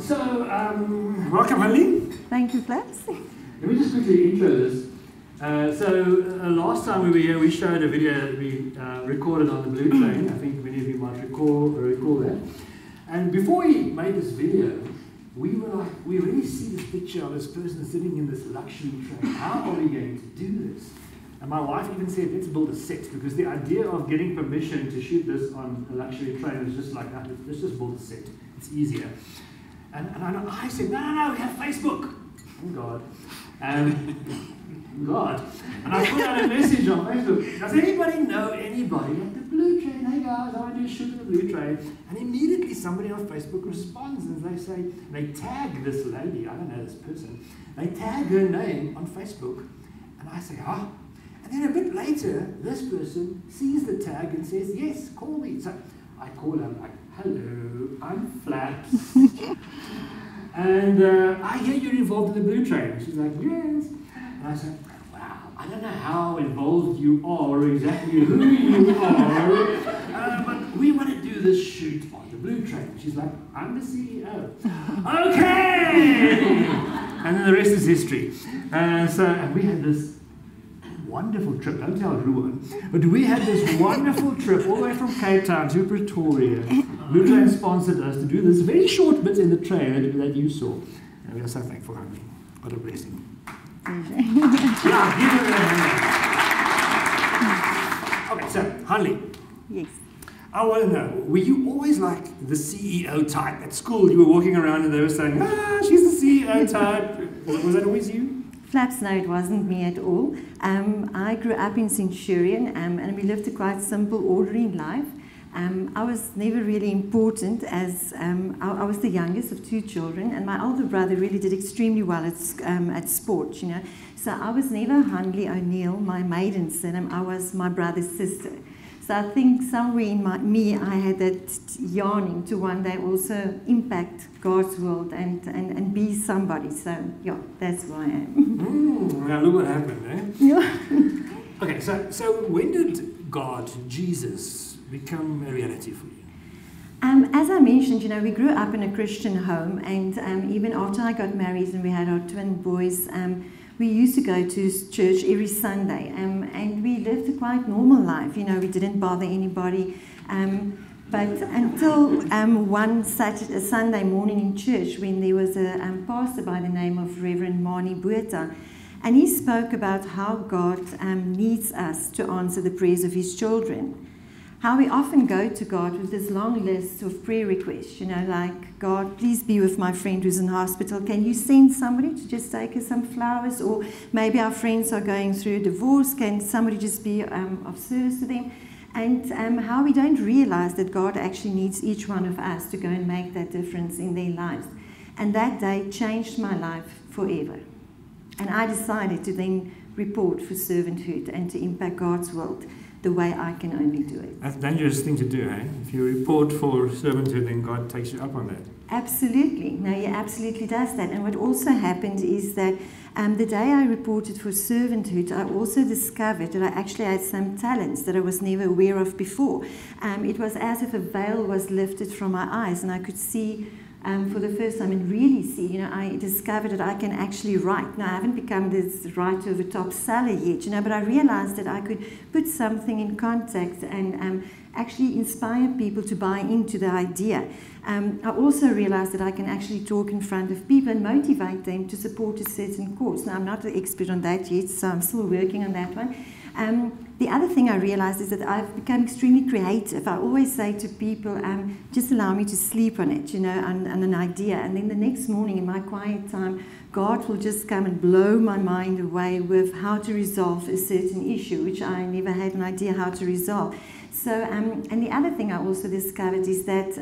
Welcome, Hanlie. Thank you, Flaps. Let me just quickly intro this. Last time we were here, we showed a video that we recorded on the Blue Train. I think many of you might recall that. And before we made this video, we were like, we really see this picture of this person sitting in this luxury train. How are we going to do this? And my wife even said, let's build a set, because the idea of getting permission to shoot this on a luxury train is just like, let's just build a set. It's easier. And I said, no, we have Facebook. Oh, God. God. And I put out a message on Facebook. Does anybody know anybody at the Blue Train? Hey guys, I want to do a shoot on the Blue Train. And immediately somebody on Facebook responds and they say, they tag this lady, I don't know this person, they tag her name on Facebook. And I say, huh? And then a bit later, this person sees the tag and says, yes, call me. So I call her, I'm like, hello, I'm Flaps. And I hear you're involved in the Blue Train. She's like, yes. And I said, wow, I don't know how involved you are or exactly who you are, but we want to do this shoot on the Blue Train. She's like, I'm the CEO. Okay! And then the rest is history. And we had this wonderful trip. Don't tell everyone. But we had this wonderful trip all the way from Cape Town to Pretoria. Blue Train sponsored us to do this very short bit in the train that you saw. And we are so thankful, Hanlie. What a blessing. Yeah, give her a hand. Okay, so, Hanlie. Yes. I want to know, were you always like the CEO type? At school, you were walking around and they were saying, she's the CEO type. Was that always you? Flaps, no, it wasn't me at all. I grew up in Centurion and we lived a quite simple, ordinary life. I was never really important as I was the youngest of two children, and my older brother really did extremely well at sport, you know. So I was never Hanlie O'Neill, my maiden son, I was my brother's sister. So I think somewhere in me I had that yearning to one day also impact God's world and be somebody. So yeah, that's who I am. Now look what happened, eh? Yeah. Okay, so when did God, Jesus, become a reality for you? As I mentioned, you know, we grew up in a Christian home, and even after I got married and we had our twin boys, we used to go to church every Sunday, and we lived a quite normal life. You know, we didn't bother anybody. But until one Sunday morning in church, when there was a pastor by the name of Reverend Mani Bueta, and he spoke about how God needs us to answer the prayers of his children. How we often go to God with this long list of prayer requests, you know, like, God, please be with my friend who's in hospital. Can you send somebody to just take her some flowers? Or maybe our friends are going through a divorce. Can somebody just be of service to them? And how we don't realize that God actually needs each one of us to go and make that difference in their lives. And that day changed my life forever. And I decided to then report for servanthood and to impact God's world the way I can only do it. That's a dangerous thing to do, eh? If you report for servanthood, then God takes you up on that. Absolutely. No, he absolutely does that. And what also happened is that the day I reported for servanthood, I also discovered that I actually had some talents that I was never aware of before. It was as if a veil was lifted from my eyes and I could see for the first time and really see, you know, I discovered that I can actually write. Now, I haven't become this writer of a top seller yet, you know, but I realized that I could put something in context and actually inspire people to buy into the idea. I also realized that I can actually talk in front of people and motivate them to support a certain cause. Now, I'm not an expert on that yet, so I'm still working on that one. The other thing I realized is that I've become extremely creative. I always say to people, just allow me to sleep on it, you know, on an idea. And then the next morning in my quiet time, God will just come and blow my mind away with how to resolve a certain issue, which I never had an idea how to resolve. So, and the other thing I also discovered is that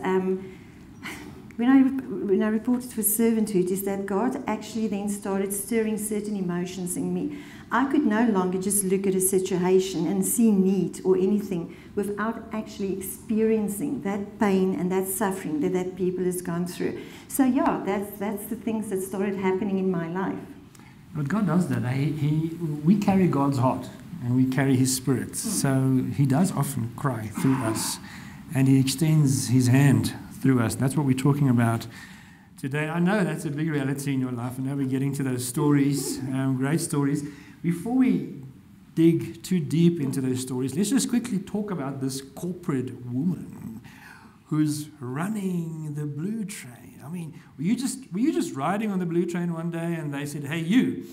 when I reported for servanthood, is that God actually then started stirring certain emotions in me. I could no longer just look at a situation and see need or anything without actually experiencing that pain and that suffering that people has gone through. So yeah, that's the things that started happening in my life. But God does that. We carry God's heart and we carry his spirit. So he does often cry through us and he extends his hand through us. That's what we're talking about today. I know that's a big reality in your life, and now we're getting to those stories, great stories. Before we dig too deep into those stories, let's just quickly talk about this corporate woman who's running the blue train. I mean, were you just riding on the blue train one day and they said, "Hey, you"?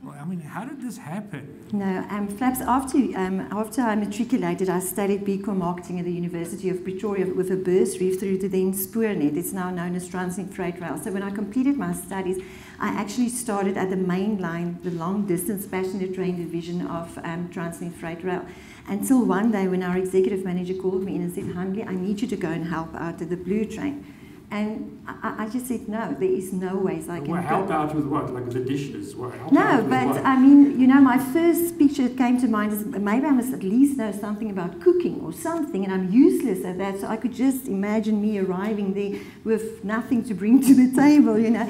Well, I mean, how did this happen? No, Flaps, after I matriculated, I studied BCom Marketing at the University of Pretoria with a bursary through the then Spoornet. It's now known as Transnet Freight Rail. So when I completed my studies, I actually started at the main line, the long-distance passenger train division of Transnet Freight Rail. Until one day when our executive manager called me in and said, "Hanlie, I need you to go and help out at the blue train." And I just said, no, there is no ways I can help out with what? Like the dishes? No, but I mean, you know, my first picture that came to mind is maybe I must at least know something about cooking or something, and I'm useless at that, so I could just imagine me arriving there with nothing to bring to the table, you know.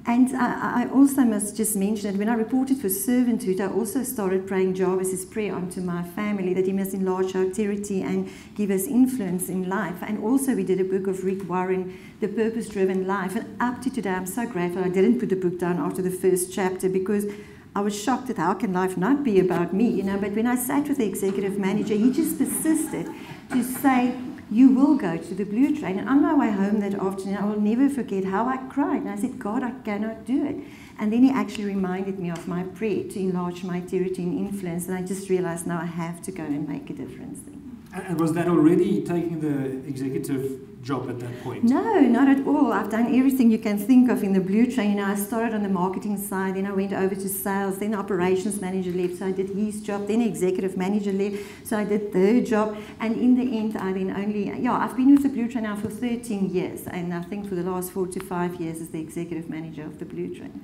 And I also must just mention that when I reported for servanthood, I also started praying Jabez's prayer onto my family, that he must enlarge our territory and give us influence in life. And also we did a book of Rick Warren, The Purpose-Driven Life. And up to today, I'm so grateful I didn't put the book down after the first chapter, because I was shocked at how can life not be about me, you know. But when I sat with the executive manager, he just persisted to say, "You will go to the blue train." And on my way home that afternoon, I will never forget how I cried. And I said, "God, I cannot do it." And then he actually reminded me of my prayer to enlarge my territory and influence. And I just realized now I have to go and make a difference then. And was that already taking the executive job at that point? No, not at all. I've done everything you can think of in the blue train. You know, I started on the marketing side, then I went over to sales, then the operations manager left, so I did his job, then the executive manager left, so I did their job, and in the end I then I've been with the blue train now for 13 years, and I think for the last 4 to 5 years as the executive manager of the blue train.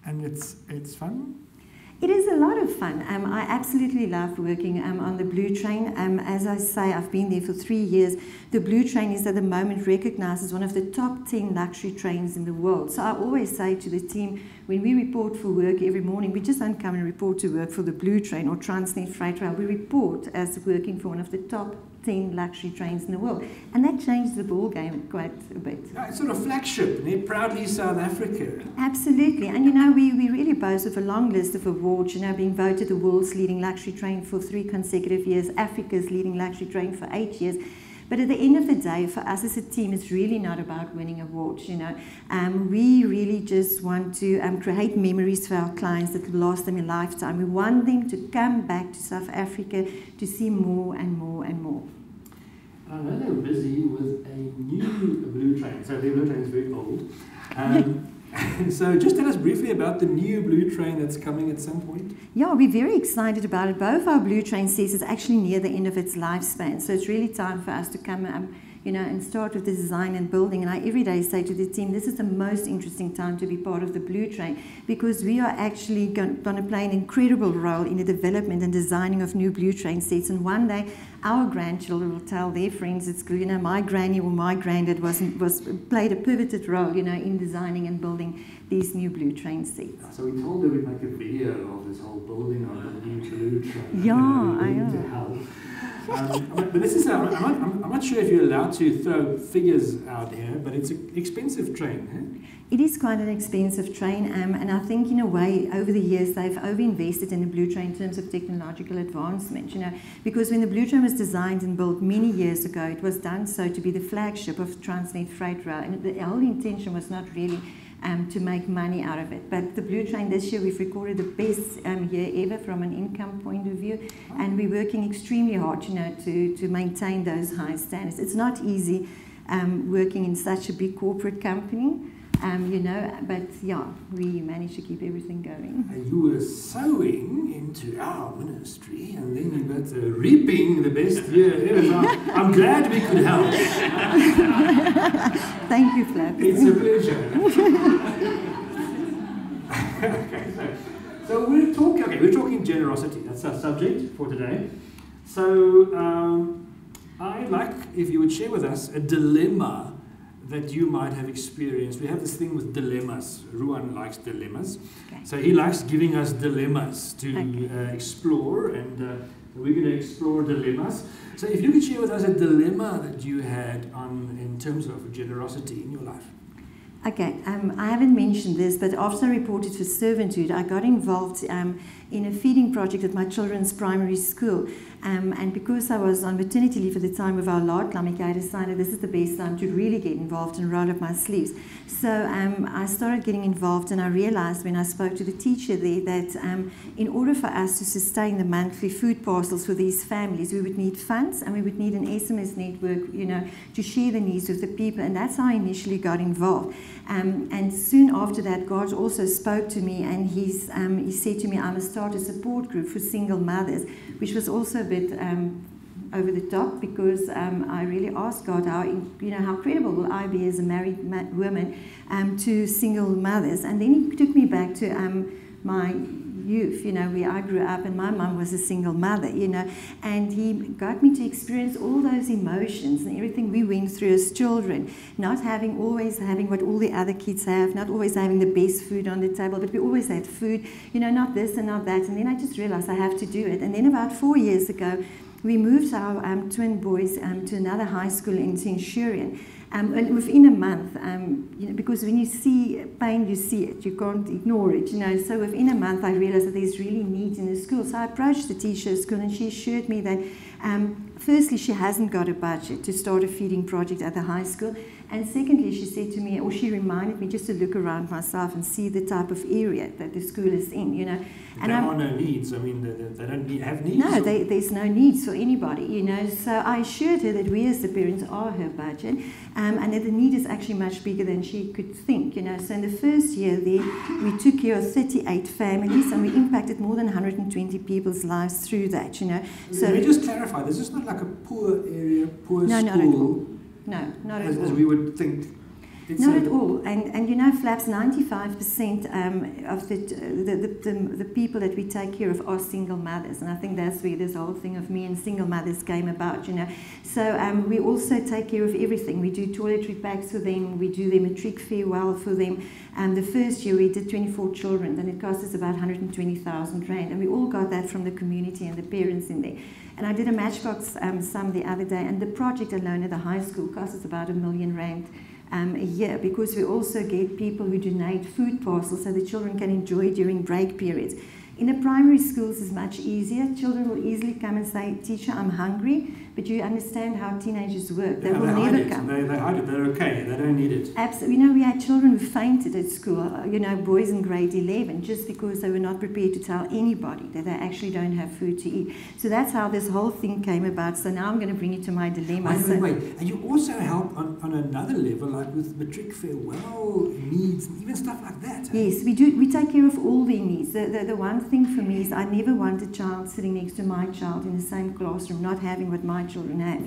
And it's fun? It is a lot of fun. I absolutely love working on the blue train. As I say, I've been there for 3 years. The blue train is at the moment recognized as one of the top 10 luxury trains in the world. So I always say to the team, when we report for work every morning, we just don't come and report to work for the blue train or Transnet Freight Rail. We report as working for one of the top 10 luxury trains in the world. And that changed the ball game quite a bit. It's sort of flagship, proudly South Africa. Absolutely. And you know, we really boast with a long list of awards, you know, being voted the world's leading luxury train for 3 consecutive years, Africa's leading luxury train for 8 years. But at the end of the day, for us as a team, it's really not about winning awards, you know. We really just want to create memories for our clients that will last them a lifetime. We want them to come back to South Africa to see more and more and more. I know they're busy with a new blue train. So the blue train is very old. So just tell us briefly about the new blue train that's coming at some point. Yeah, we're very excited about it. Both our blue train sets is actually near the end of its lifespan. So it's really time for us to come you know, and start with the design and building. And I every day say to the team, this is the most interesting time to be part of the blue train, because we are actually going to play an incredible role in the development and designing of new blue train sets. And one day, our grandchildren will tell their friends at school, you know, my granny or my granddad played a pivotal role, you know, in designing and building these new blue train sets. So we told her we'd make a video of this whole building of the new blue train. Yeah, I know. To help. But this is I'm not sure if you're allowed to throw figures out here, but it's an expensive train, huh? It is quite an expensive train, and I think in a way over the years they've overinvested in the blue train in terms of technological advancement, you know, because when the blue train was designed and built many years ago, it was done so to be the flagship of Transnet Freight Rail, and the whole intention was not really to make money out of it. But the blue train this year, we've recorded the best year ever from an income point of view, and we're working extremely hard, you know, to maintain those high standards. It's not easy working in such a big corporate company, you know, but yeah, we managed to keep everything going. And you were sowing into our ministry, and then you got reaping the best year ever. So I'm glad we could help. Thank you, Flap. It's a pleasure. Okay, so we're talking generosity. That's our subject for today. So I'd like if you would share with us a dilemma that you might have experienced. We have this thing with dilemmas. Ruan likes dilemmas. Okay. So he likes giving us dilemmas to explore, and we're going to explore dilemmas. So if you could share with us a dilemma that you had in terms of generosity in your life. Okay, I haven't mentioned this, but after I reported for servanthood, I got involved in a feeding project at my children's primary school. And because I was on maternity leave at the time of our Lord Lamika, I decided this is the best time to really get involved and roll up my sleeves. So I started getting involved, and I realized when I spoke to the teacher there that in order for us to sustain the monthly food parcels for these families, we would need funds and we would need an SMS network, to share the needs with the people. And that's how I initially got involved. And soon after that, God also spoke to me, and he said to me, I must start a support group for single mothers, which was also a bit over the top, because I really asked God, how credible will I be as a married woman to single mothers? And then he took me back to my youth, where I grew up, and my mum was a single mother, and he got me to experience all those emotions and everything we went through as children, not always having what all the other kids have, not always having the best food on the table, but we always had food, not this and not that. And then I just realized I have to do it. And then about 4 years ago, we moved our twin boys to another high school in Centurion. And within a month, because when you see pain, you see it. You can't ignore it, So within a month, I realized that there's really need in the school. So I approached the teacher at school, and she assured me that, firstly, she hasn't got a budget to start a feeding project at the high school. And secondly, she said to me, or she reminded me just to look around myself and see the type of area that the school is in, And there are no needs. I mean, they don't have needs. No, there's no needs for anybody, So I assured her that we as the parents are her budget, and that the need is actually much bigger than she could think, So in the first year there, we took care of 38 families, and we impacted more than 120 people's lives through that, So let me just clarify, this is not like a poor area, poor no, school. Not at all. No, not at all. As we would think. Not at all. And Flaps, 95% of the people that we take care of are single mothers. And I think that's where this whole thing of me and single mothers came about, So we also take care of everything. We do toiletry packs for them. We do their matric farewell for them. The first year we did 24 children, and it cost us about 120,000 rand. And we all got that from the community and the parents in there. And I did a matchbox sum the other day, and the project alone at the high school cost us about R1 million a year, because we also get people who donate food parcels so the children can enjoy during break periods. In the primary schools, it's much easier. Children will easily come and say, "Teacher, I'm hungry," but you understand how teenagers work. They will never come. They hide it. They're okay. They don't need it. Absolutely. We had children who fainted at school, boys in grade 11, just because they were not prepared to tell anybody that they actually don't have food to eat. So that's how this whole thing came about. So now I'm going to bring you to my dilemma. Wait. And you also help on another level, like with matric farewell needs, and even stuff like that. Yes, we do. We take care of all their needs. The one thing for me is I never want a child sitting next to my child in the same classroom, not having what my children have,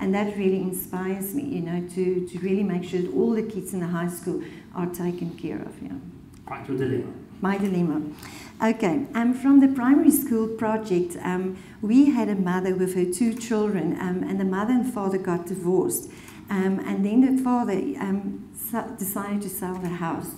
and that really inspires me, to really make sure that all the kids in the high school are taken care of. Right, your dilemma. My dilemma. Okay, from the primary school project, we had a mother with her 2 children, and the mother and father got divorced, and then the father decided to sell the house.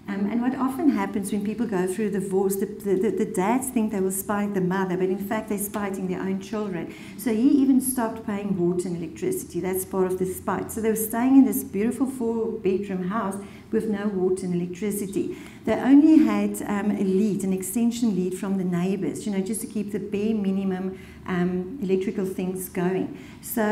And what often happens when people go through a divorce, the dads think they will spite the mother, but in fact they're spiting their own children. So he even stopped paying water and electricity. That's part of the spite. So they were staying in this beautiful 4-bedroom house with no water and electricity. They only had an extension lead from the neighbours, just to keep the bare minimum electrical things going. So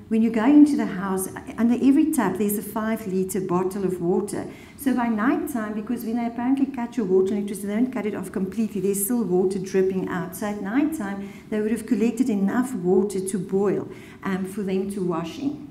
when you go into the house, under every tap there's a 5-litre bottle of water. So by night time, because when they apparently cut your water and electricity, they don't cut it off completely, there's still water dripping out. So at night time, they would have collected enough water to boil for them to wash in,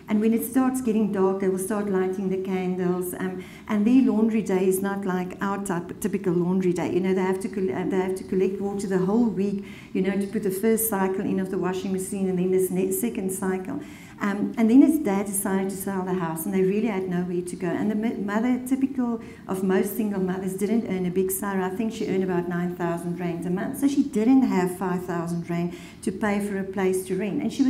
And when it starts getting dark, they will start lighting the candles. And their laundry day is not like our typical laundry day. They have to collect water the whole week, to put the first cycle in of the washing machine and then the second cycle. And then his dad decided to sell the house, and they really had nowhere to go. And the mother, typical of most single mothers, didn't earn a big salary. I think she earned about 9,000 rand a month. So she didn't have 5,000 rand to pay for a place to rent. And she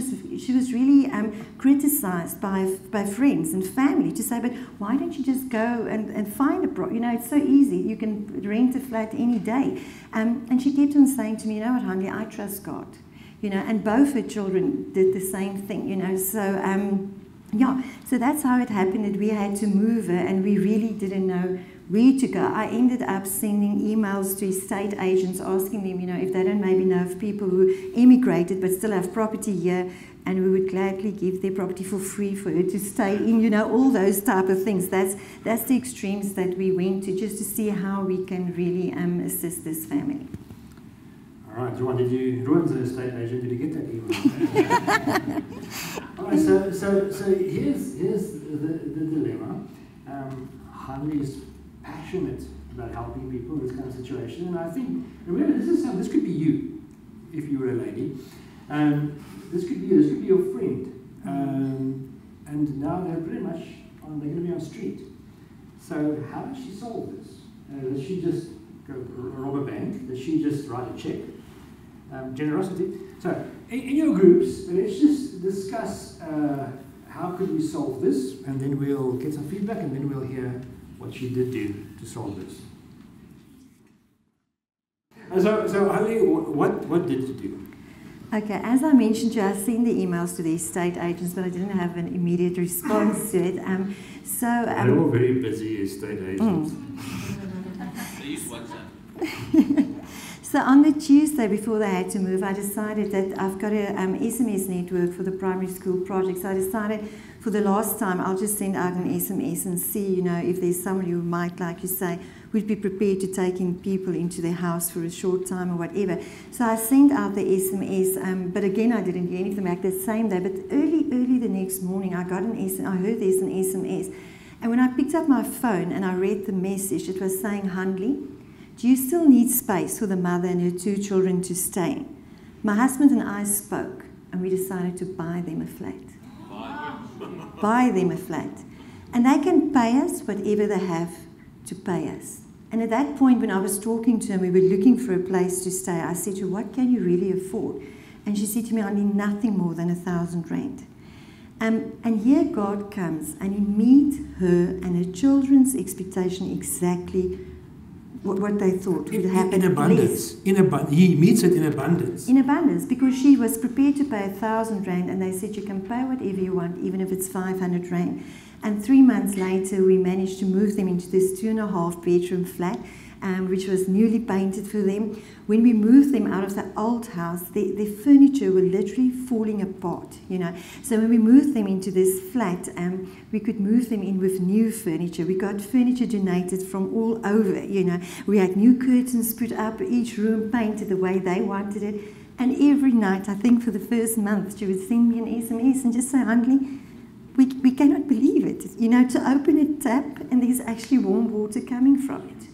was really criticised by friends and family to say, but why don't you just go and find a it's so easy. You can rent a flat any day. And she kept on saying to me, you know what, Hanlie, I trust God. And both her children did the same thing, So yeah, so that's how it happened, that we had to move her, and we really didn't know where to go. I ended up sending emails to estate agents asking them, if they don't maybe know of people who emigrated but still have property here, and we would gladly give their property for free for her to stay in, all those type of things. That's the extremes that we went to, just to see how we can really assist this family. All right, Ruan's an estate agent. Did you get that email? All right, so here's the dilemma. Hanlie is passionate about helping people in this kind of situation, and I think, remember, this could be you, if you were a lady. This could be you, this could be your friend. And now they're pretty much they're going to be on the street. So how does she solve this? Does she just go rob a bank? Does she just write a check? Generosity. So in your groups, let's just discuss how could we solve this, and then we'll get some feedback, and then we'll hear what she did do to solve this. So Hanlie, what did you do? Okay, as I mentioned to you, I sent the emails to the estate agents, but I didn't have an immediate response to it. They're all very busy estate agents. They use WhatsApp. So on the Tuesday before they had to move, I decided that I've got a SMS network for the primary school project. So I decided for the last time I'll just send out an SMS and see, if there's somebody who might, like you say, would be prepared to take in people into their house for a short time or whatever. So I sent out the SMS, but again I didn't hear anything back that same day. But early the next morning I got I heard there's an SMS. And when I picked up my phone and I read the message, it was saying, Hanlie, do you still need space for the mother and her 2 children to stay? My husband and I spoke, and we decided to buy them a flat. Buy them a flat. And they can pay us whatever they have to pay us. And at that point, when I was talking to her, we were looking for a place to stay. I said to her, what can you really afford? And she said to me, I need nothing more than 1,000 rand. And here God comes, and He meets her and her children's expectation exactly what they thought would happen. In abundance. He meets it in abundance. In abundance, because she was prepared to pay 1,000 rand, and they said you can pay whatever you want, even if it's 500 rand. And 3 months later, we managed to move them into this 2.5 bedroom flat, which was newly painted for them. When we moved them out of the old house, their furniture were literally falling apart, So when we moved them into this flat, we could move them in with new furniture. We got furniture donated from all over, We had new curtains put up, each room painted the way they wanted it. And every night, I think for the first month, she would send me an SMS and just say, Hanlie, we cannot believe it, to open a tap and there's actually warm water coming from it,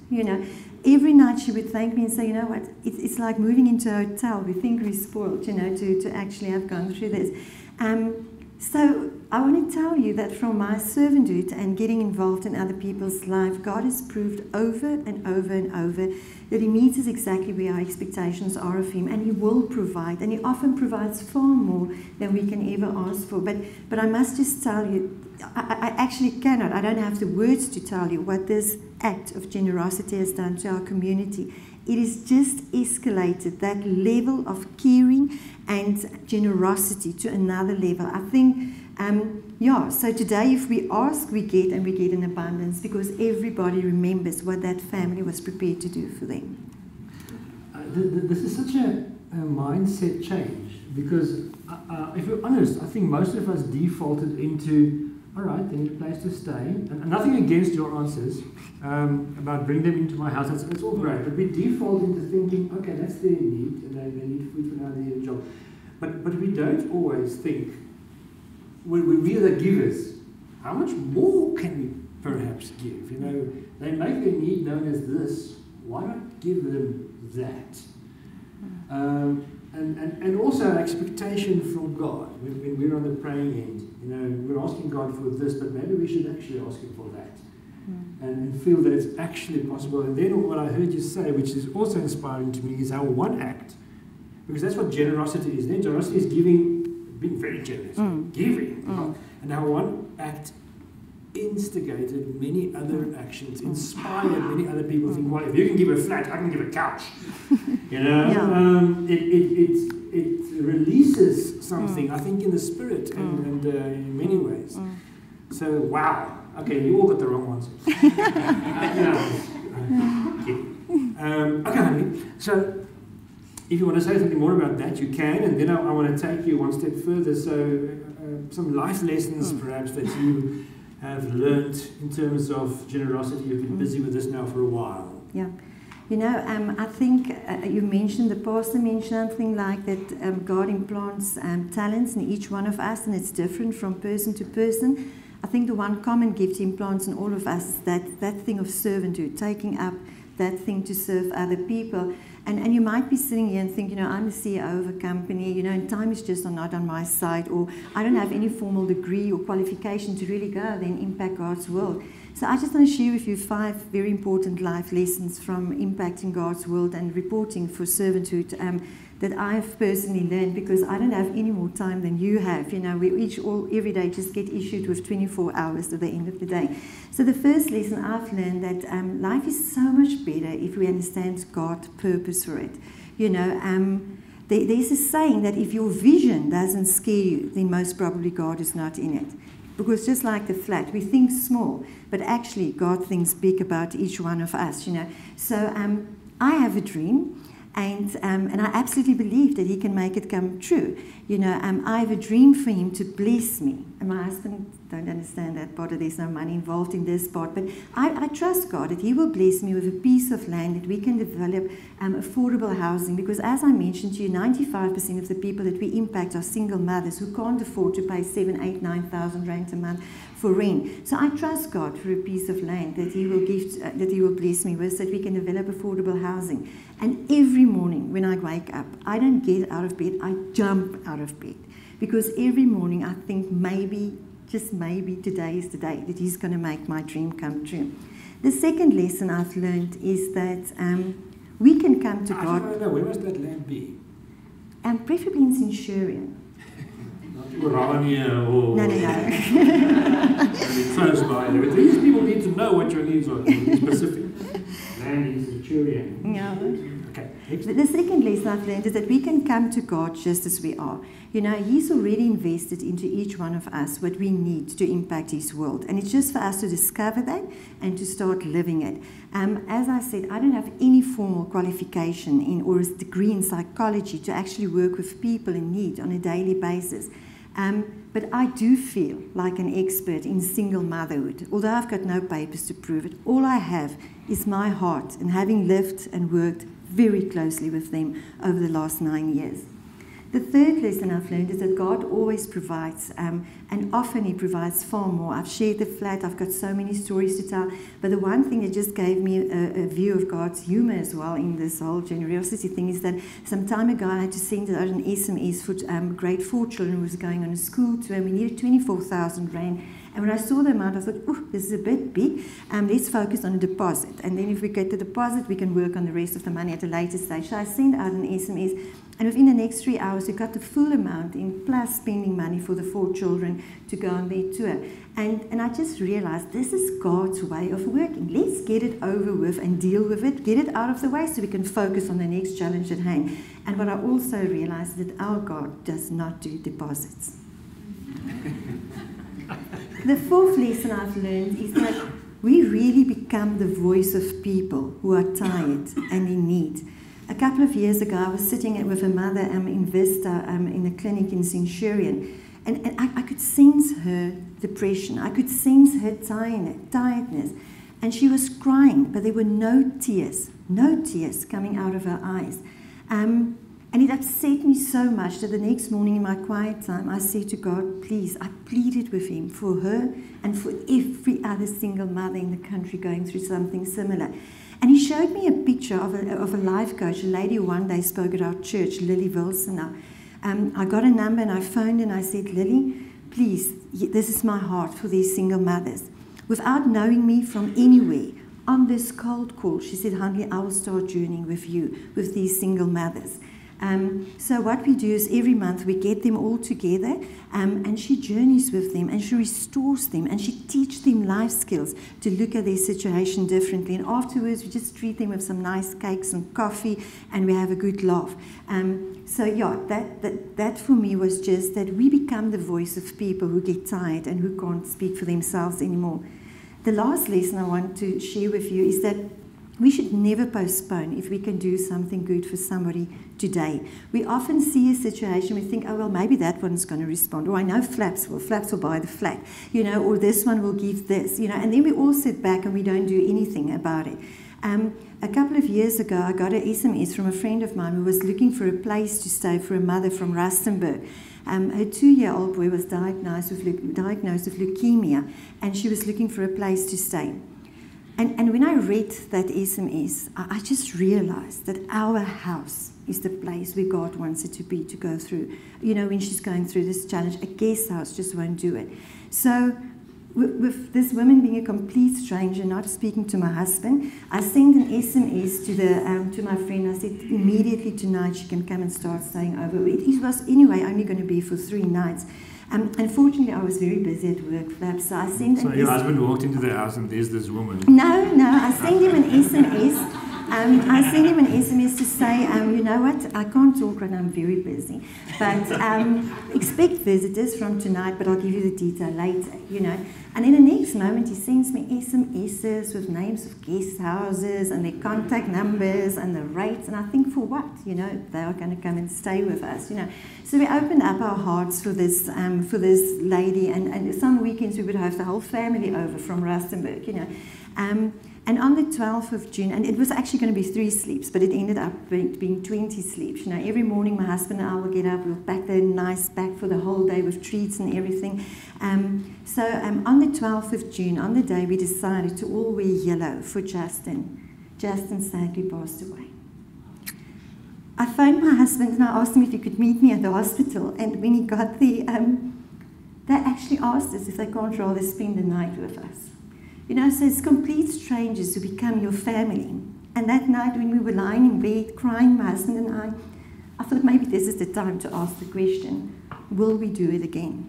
Every night she would thank me and say, what, it's like moving into a hotel. We think we're spoiled, to actually have gone through this. So I want to tell you that from my servanthood and getting involved in other people's life, God has proved over and over and over that He meets us exactly where our expectations are of Him, and He will provide, and He often provides far more than we can ever ask for. But I must just tell you, I actually cannot, I don't have the words to tell you what this act of generosity has done to our community. It has just escalated that level of caring and generosity to another level. I think, so today if we ask, we get, and we get in abundance, because everybody remembers what that family was prepared to do for them. This is such a mindset change, because if we're honest, I think most of us defaulted into, all right, they need a place to stay. And nothing against your answers about bring them into my house. That's all great. But we default into thinking, okay, that's their need, and they need food for now, they need a job. But we don't always think, when we are the givers, how much more can we perhaps give? They make their need known as this. Why not give them that? And also an expectation from God. When we're on the praying end, we're asking God for this, but maybe we should actually ask Him for that. And feel that it's actually possible. And then what I heard you say, which is also inspiring to me, is our one act. Because that's what generosity is. Generosity is giving, being very generous, giving. And our one act instigated many other actions, inspired many other people to think, well, if you can give a flat, I can give a couch. You know, Yeah. it releases something, I think, in the spirit and in many ways. So, wow. Okay, you all got the wrong ones. Okay, Hanlie. So, if you want to say something more about that, you can, and then I want to take you one step further. So, some life lessons, perhaps, that you have learned in terms of generosity. You've been busy with this now for a while. Yeah. You know, I think you mentioned, the pastor mentioned something like that God implants talents in each one of us, and it's different from person to person. I think the one common gift He implants in all of us is that thing of servanthood, taking up that thing to serve other people. And you might be sitting here and think, you know, I'm the CEO of a company, you know, and time is just not on my side, or I don't have any formal degree or qualification to really go out and impact God's world. So I just want to share with you 5 very important life lessons from impacting God's world and reporting for servanthood that I've personally learned, because I don't have any more time than you have. You know, we every day just get issued with 24 hours at the end of the day. So the first lesson I've learned that life is so much better if we understand God's purpose for it. You know, there's a saying that if your vision doesn't scare you, then most probably God is not in it. Because just like the flat, we think small, but actually God thinks big about each one of us, you know. So I have a dream, and I absolutely believe that He can make it come true. You know, I have a dream for Him to bless me. And my husband don't understand that part, that there's no money involved in this part, but I trust God that He will bless me with a piece of land that we can develop affordable housing, because as I mentioned to you, 95% of the people that we impact are single mothers who can't afford to pay 7,000, 8,000, 9,000 rand a month for rent. So I trust God for a piece of land that He will give, that He will bless me with, so that we can develop affordable housing. And every morning when I wake up, I don't get out of bed, I jump out of bed, because every morning I think maybe, just maybe, today is the day that He's going to make my dream come true. The second lesson I've learned is that we can come to God. I don't know, where must that land be? Preferably in Centurion. Not Urania or... No. Close by. These people need to know what your needs are, be specific. Land in Centurion. Yeah. Okay. The second lesson I've learned is that we can come to God just as we are. You know, He's already invested into each one of us what we need to impact His world. And it's just for us to discover that and to start living it. As I said, I don't have any formal qualification in or a degree in psychology to actually work with people in need on a daily basis. But I do feel like an expert in single motherhood, although I've got no papers to prove it. All I have is my heart, and having lived and worked very closely with them over the last 9 years. The third lesson I've learned is that God always provides, and often He provides far more. I've shared the flat, I've got so many stories to tell, but the one thing that just gave me a view of God's humor as well in this whole generosity thing is that some time ago I had to send out an SMS for grade 4 children who was going on a school tour, and we needed 24,000 rand. And when I saw the amount, I thought, oh, this is a bit big. Let's focus on a deposit. And then if we get the deposit, we can work on the rest of the money at a later stage. So I sent out an SMS, and within the next 3 hours, we got the full amount in, plus spending money for the 4 children to go on their tour. And I just realized this is God's way of working. Let's get it over with and deal with it, get it out of the way so we can focus on the next challenge at hand. And what I also realized is that our God does not do deposits. The fourth lesson I've learned is that we really become the voice of people who are tired and in need. A couple of years ago, I was sitting with a mother in Vista in a clinic in Centurion, and I could sense her depression. I could sense her tiredness. And she was crying, but there were no tears coming out of her eyes. And it upset me so much that the next morning in my quiet time, I said to God, please, I pleaded with Him for her and for every other single mother in the country going through something similar. And He showed me a picture of a life coach, a lady who one day spoke at our church, Lily Wilson. I got a number and I phoned and I said, Lily, please, this is my heart for these single mothers. Without knowing me from anywhere, on this cold call, she said, Hanlie, I will start journeying with you, with these single mothers. So what we do is every month we get them all together, and she journeys with them, and she restores them, and she teaches them life skills to look at their situation differently. And afterwards we just treat them with some nice cakes and coffee, and we have a good laugh. So yeah, that for me was just that we become the voice of people who get tired and who can't speak for themselves anymore. The last lesson I want to share with you is that we should never postpone if we can do something good for somebody today. We often see a situation, we think, oh, well, maybe that one's going to respond. Or I know Flaps will buy the flat, or this one will give this, and then we all sit back and we don't do anything about it. A couple of years ago, I got an SMS from a friend of mine who was looking for a place to stay for a mother from Rustenburg. Her 2-year-old boy was diagnosed with leukemia, and she was looking for a place to stay. And when I read that SMS, I just realized that our house is the place where God wants it to be, to go through. When she's going through this challenge, a guest house just won't do it. So with this woman being a complete stranger, not speaking to my husband, I sent an SMS to my friend. I said, immediately tonight she can come and start staying over. It was anyway only going to be for 3 nights. Unfortunately, I was very busy at work, Flaps, so I sent So your husband walked into the house and there's this woman. No, I sent him an SMS. I sent him an SMS to say, you know what, I can't talk right now, I'm very busy. But expect visitors from tonight, but I'll give you the detail later, And in the next moment, he sends me SMSs with names of guest houses and their contact numbers and the rates. And I think, for what? They are going to come and stay with us, So we opened up our hearts for this lady. And some weekends we would have the whole family over from Rustenburg, And on the 12th of June, and it was actually going to be 3 sleeps, but it ended up being 20 sleeps. Every morning my husband and I will get up, we'll pack the nice bag for the whole day with treats and everything. So on the 12th of June, on the day we decided to all wear yellow for Justin. Justin sadly passed away. I phoned my husband and I asked him if he could meet me at the hospital. And when he got there, they actually asked us if they can't rather spend the night with us. So it's complete strangers who become your family. And that night when we were lying in bed, crying, my husband and I thought maybe this is the time to ask the question, will we do it again?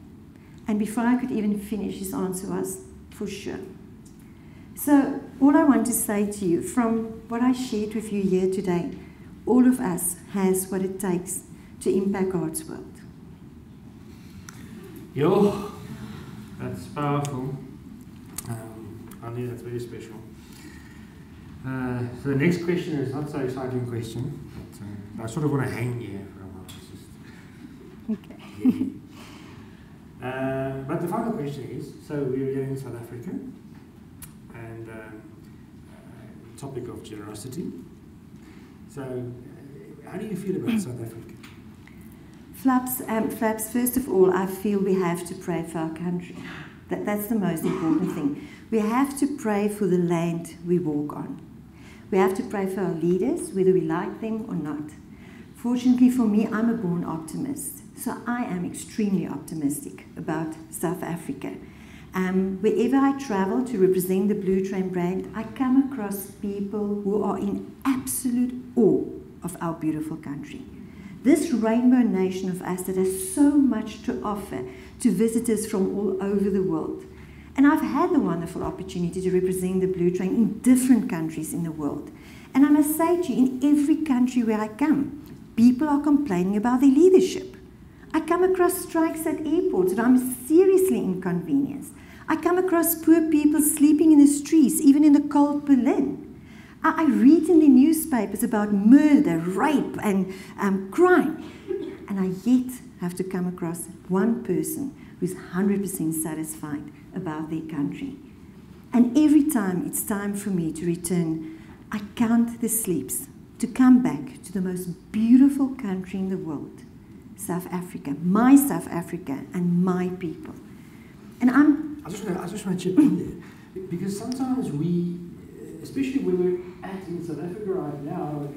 And before I could even finish, his answer was, for sure. So all I want to say to you, from what I shared with you here today, all of us has what it takes to impact God's world. Yo, that's powerful. Hanlie, that's very special. So the next question is not so exciting question, but I sort of want to hang here for a while. Okay. But the final question is, so we're here in South Africa, and topic of generosity. So how do you feel about South Africa? Flaps, first of all, I feel we have to pray for our country. That's the most important thing. We have to pray for the land we walk on. We have to pray for our leaders, whether we like them or not. Fortunately for me, I'm a born optimist. So I am extremely optimistic about South Africa. Wherever I travel to represent the Blue Train brand, I come across people who are in absolute awe of our beautiful country. This rainbow nation of us that has so much to offer to visitors from all over the world. And I've had the wonderful opportunity to represent the Blue Train in different countries in the world. And I must say to you, in every country where I come, people are complaining about their leadership. I come across strikes at airports that I'm seriously inconvenienced. I come across poor people sleeping in the streets, even in the cold Berlin. I read in the newspapers about murder, rape, and crime. And I yet have to come across one person who's 100% satisfied about their country. And every time it's time for me to return, I count the sleeps to come back to the most beautiful country in the world, South Africa, and my people. And I just want to chip in there, because sometimes we, especially when we're at in South Africa right now,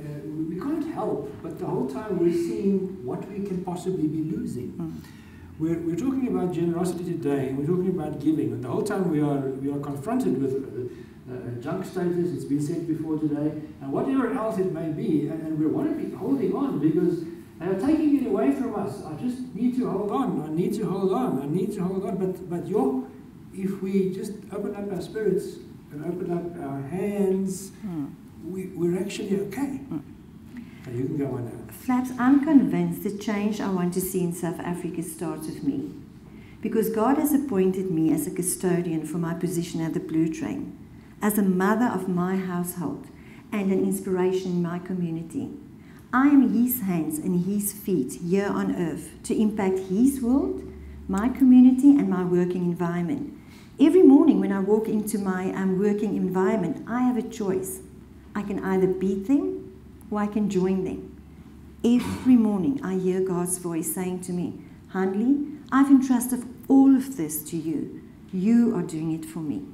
we can't help, but the whole time we're seeing what we can possibly be losing. We're talking about generosity today, and we're talking about giving, and the whole time we are confronted with junk status, it's been said before today, and whatever else it may be, and we want to be holding on, because They are taking it away from us. I just need to hold on. I need to hold on. I need to hold on. But if we just open up our spirits and open up our hands, we're actually okay. Okay, you can go on now. Flaps, I'm convinced the change I want to see in South Africa starts with me. Because God has appointed me as a custodian for my position at the Blue Train, as a mother of my household, and an inspiration in my community. I am His hands and His feet here on earth to impact His world, my community, and my working environment. Every morning when I walk into my working environment, I have a choice. I can either beat them or I can join them. Every morning I hear God's voice saying to me, Hanlie, I've entrusted all of this to you. You are doing it for me.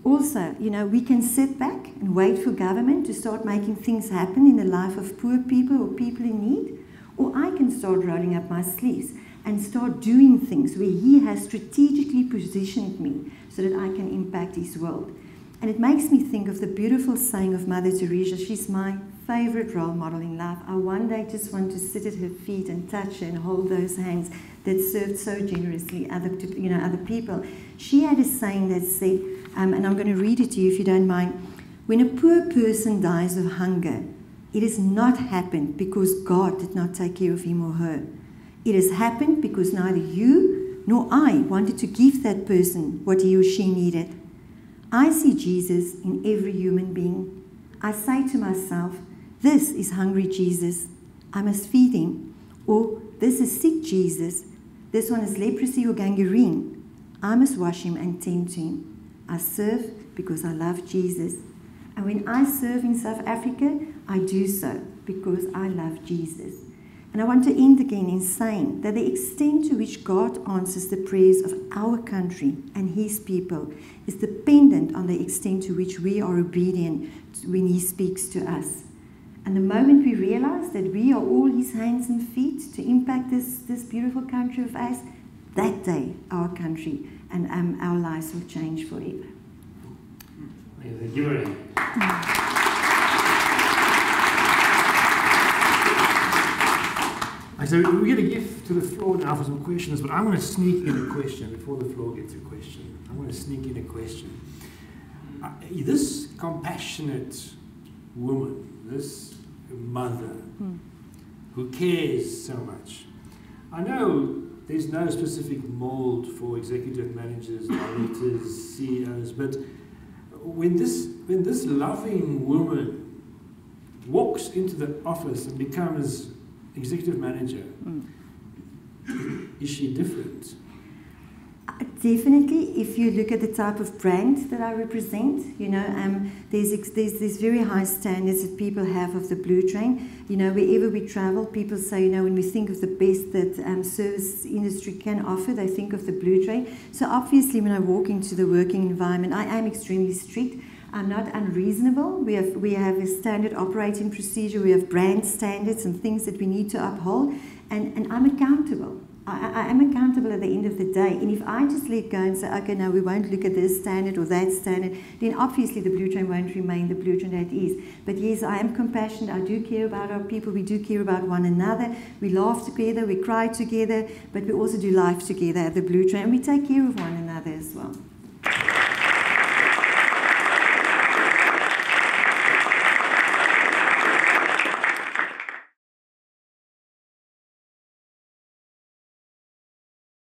Also, we can sit back and wait for government to start making things happen in the life of poor people or people in need, or I can start rolling up my sleeves and start doing things where He has strategically positioned me so that I can impact His world. And it makes me think of the beautiful saying of Mother Teresa. She's my favorite role model in life. I one day just want to sit at her feet and touch her and hold those hands that served so generously other people. She had a saying that said, and I'm going to read it to you if you don't mind. When a poor person dies of hunger, it has not happened because God did not take care of him or her. It has happened because neither you nor I wanted to give that person what he or she needed. I see Jesus in every human being. I say to myself, this is hungry Jesus. I must feed him. Or this is sick Jesus. This one is leprosy or gangrene. I must wash him and tend to him. I serve because I love Jesus. And when I serve in South Africa, I do so because I love Jesus. And I want to end again in saying that the extent to which God answers the prayers of our country and His people is dependent on the extent to which we are obedient when He speaks to us. And the moment we realize that we are all His hands and feet to impact this beautiful country of ours, that day our country and our lives will change forever. Thank you very much. So we're going to give to the floor now for some questions, but I'm going to sneak in a question before the floor gets a question. I'm going to sneak in a question. This compassionate woman, this mother who cares so much, I know there's no specific mold for executive managers, directors, CEOs, but when this loving woman walks into the office and becomes executive manager, is she different? Definitely, if you look at the type of brand that I represent, there's very high standards that people have of the Blue Train. Wherever we travel, people say, when we think of the best that service industry can offer, they think of the Blue Train. So obviously, when I walk into the working environment, I am extremely strict. I'm not unreasonable. We have a standard operating procedure. We have brand standards and things that we need to uphold, and I'm accountable. I am accountable at the end of the day. And if I just let go and say, okay, no, we won't look at this standard or that standard, then obviously the Blue Train won't remain the Blue Train that it is. But yes, I am compassionate. I do care about our people. We do care about one another. We laugh together. We cry together. But we also do life together at the Blue Train. And we take care of one another as well.